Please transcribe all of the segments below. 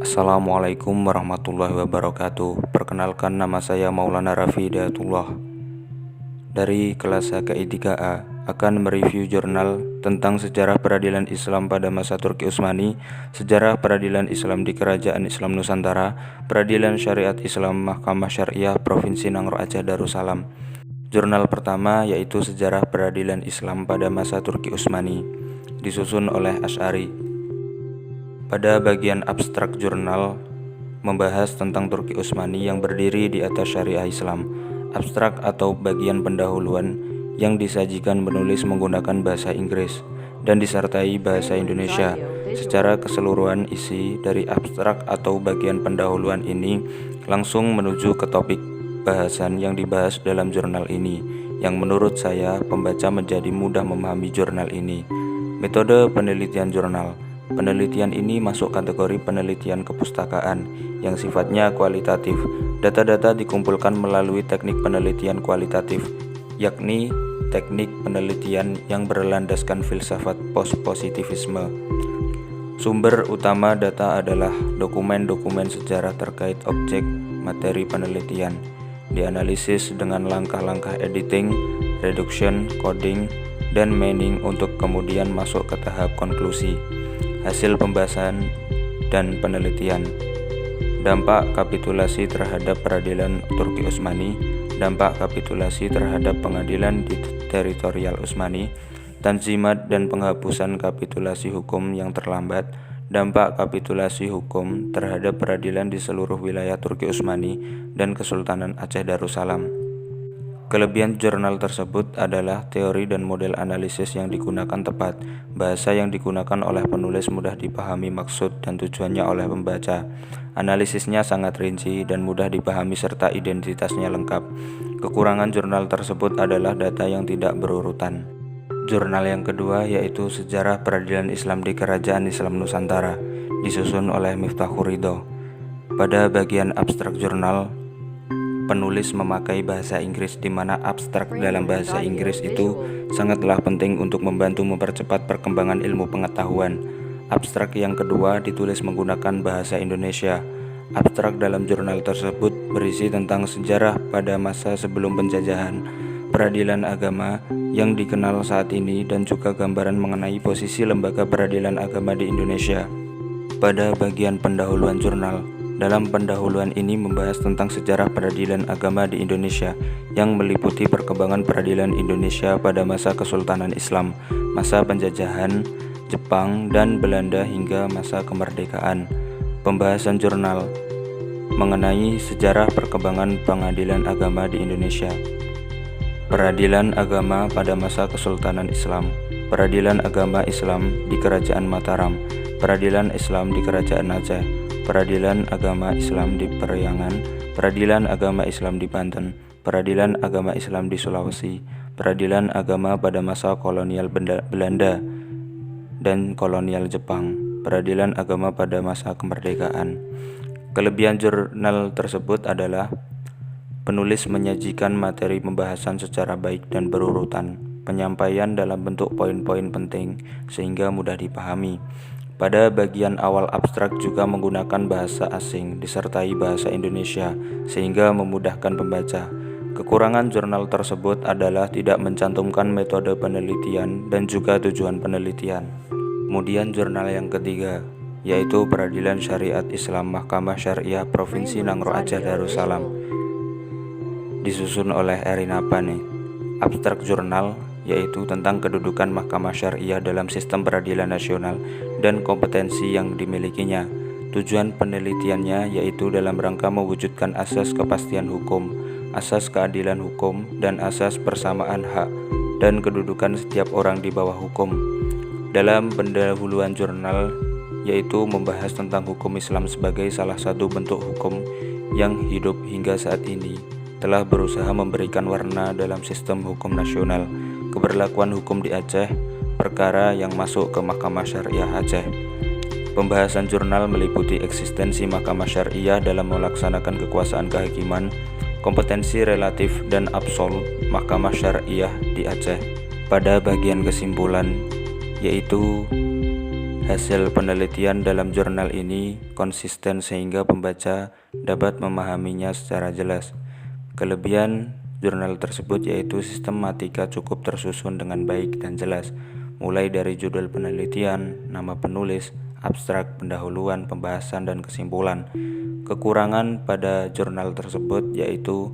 Assalamualaikum warahmatullahi wabarakatuh. Perkenalkan, nama saya Maulana Raffi Hidayatullah. Dari kelas HKI 3A akan mereview jurnal tentang sejarah peradilan Islam pada masa Turki Utsmani, sejarah peradilan Islam di Kerajaan Islam Nusantara, peradilan syariat Islam Mahkamah Syariah Provinsi Nangro Aceh Darussalam. Jurnal pertama yaitu sejarah peradilan Islam pada masa Turki Utsmani, disusun oleh Asy'ari. Pada bagian abstrak jurnal membahas tentang Turki Utsmani yang berdiri di atas syariah Islam. Abstrak atau bagian pendahuluan yang disajikan penulis menggunakan bahasa Inggris dan disertai bahasa Indonesia. Secara keseluruhan isi dari abstrak atau bagian pendahuluan ini langsung menuju ke topik bahasan yang dibahas dalam jurnal ini, yang menurut saya pembaca menjadi mudah memahami jurnal ini. Metode penelitian jurnal. Penelitian ini masuk kategori penelitian kepustakaan yang sifatnya kualitatif. Data-data dikumpulkan melalui teknik penelitian kualitatif, yakni teknik penelitian yang berlandaskan filsafat positivisme. Sumber utama data adalah dokumen-dokumen sejarah terkait objek materi penelitian, dianalisis dengan langkah-langkah editing, reduction, coding, dan mining untuk kemudian masuk ke tahap konklusi. Hasil pembahasan dan penelitian. Dampak kapitulasi terhadap peradilan Turki Utsmani, dampak kapitulasi terhadap pengadilan di teritorial Utsmani, tanzimat dan penghapusan kapitulasi hukum yang terlambat, dampak kapitulasi hukum terhadap peradilan di seluruh wilayah Turki Utsmani dan Kesultanan Aceh Darussalam. Kelebihan jurnal tersebut adalah teori dan model analisis yang digunakan tepat, bahasa yang digunakan oleh penulis mudah dipahami maksud dan tujuannya oleh pembaca, analisisnya sangat rinci dan mudah dipahami serta identitasnya lengkap. Kekurangan jurnal tersebut adalah data yang tidak berurutan. Jurnal yang kedua yaitu Sejarah Peradilan Islam di Kerajaan Islam Nusantara, disusun oleh Miftahur Ridho. Pada bagian abstrak jurnal, penulis memakai bahasa Inggris, di mana abstrak dalam bahasa Inggris itu sangatlah penting untuk membantu mempercepat perkembangan ilmu pengetahuan. Abstrak yang kedua ditulis menggunakan bahasa Indonesia. Abstrak dalam jurnal tersebut berisi tentang sejarah pada masa sebelum penjajahan, peradilan agama yang dikenal saat ini, dan juga gambaran mengenai posisi lembaga peradilan agama di Indonesia. Pada bagian pendahuluan jurnal, dalam pendahuluan ini membahas tentang sejarah peradilan agama di Indonesia yang meliputi perkembangan peradilan Indonesia pada masa Kesultanan Islam, masa penjajahan Jepang dan Belanda hingga masa kemerdekaan. Pembahasan jurnal mengenai sejarah perkembangan pengadilan agama di Indonesia. Peradilan agama pada masa Kesultanan Islam, peradilan agama Islam di Kerajaan Mataram, peradilan Islam di Kerajaan Aceh, peradilan agama Islam di Periangan, peradilan agama Islam di Banten, peradilan agama Islam di Sulawesi, peradilan agama pada masa kolonial Belanda dan kolonial Jepang, peradilan agama pada masa kemerdekaan. Kelebihan jurnal tersebut adalah penulis menyajikan materi pembahasan secara baik dan berurutan, penyampaian dalam bentuk poin-poin penting sehingga mudah dipahami. Pada bagian awal abstrak juga menggunakan bahasa asing disertai bahasa Indonesia sehingga memudahkan pembaca. Kekurangan jurnal tersebut adalah tidak mencantumkan metode penelitian dan juga tujuan penelitian. Kemudian jurnal yang ketiga yaitu Peradilan Syariat Islam Mahkamah Syariah Provinsi Nangro Aceh Darussalam, disusun oleh Erina Pane. Abstrak jurnal yaitu tentang kedudukan Mahkamah Syariah dalam sistem peradilan nasional dan kompetensi yang dimilikinya. Tujuan penelitiannya yaitu dalam rangka mewujudkan asas kepastian hukum, asas keadilan hukum, dan asas persamaan hak dan kedudukan setiap orang di bawah hukum. Dalam pendahuluan jurnal yaitu membahas tentang hukum Islam sebagai salah satu bentuk hukum yang hidup hingga saat ini, telah berusaha memberikan warna dalam sistem hukum nasional, keberlakuan hukum di Aceh, perkara yang masuk ke Mahkamah Syariah Aceh. Pembahasan jurnal meliputi eksistensi Mahkamah Syariah dalam melaksanakan kekuasaan kehakiman, kompetensi relatif dan absolut Mahkamah Syariah di Aceh. Pada bagian kesimpulan, yaitu Hasil penelitian dalam jurnal ini konsisten sehingga pembaca dapat memahaminya secara jelas. Kelebihan jurnal tersebut yaitu sistematika cukup tersusun dengan baik dan jelas, mulai dari judul penelitian, nama penulis, abstrak, pendahuluan, pembahasan, dan kesimpulan. Kekurangan pada jurnal tersebut yaitu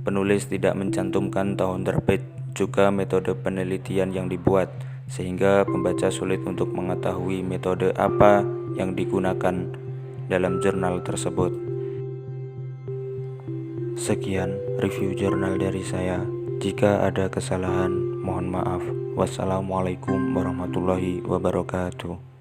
penulis tidak mencantumkan tahun terbit, juga metode penelitian yang dibuat, sehingga pembaca sulit untuk mengetahui metode apa yang digunakan dalam jurnal tersebut. Sekian review jurnal dari saya. Jika ada kesalahan, mohon maaf. Wassalamualaikum warahmatullahi wabarakatuh.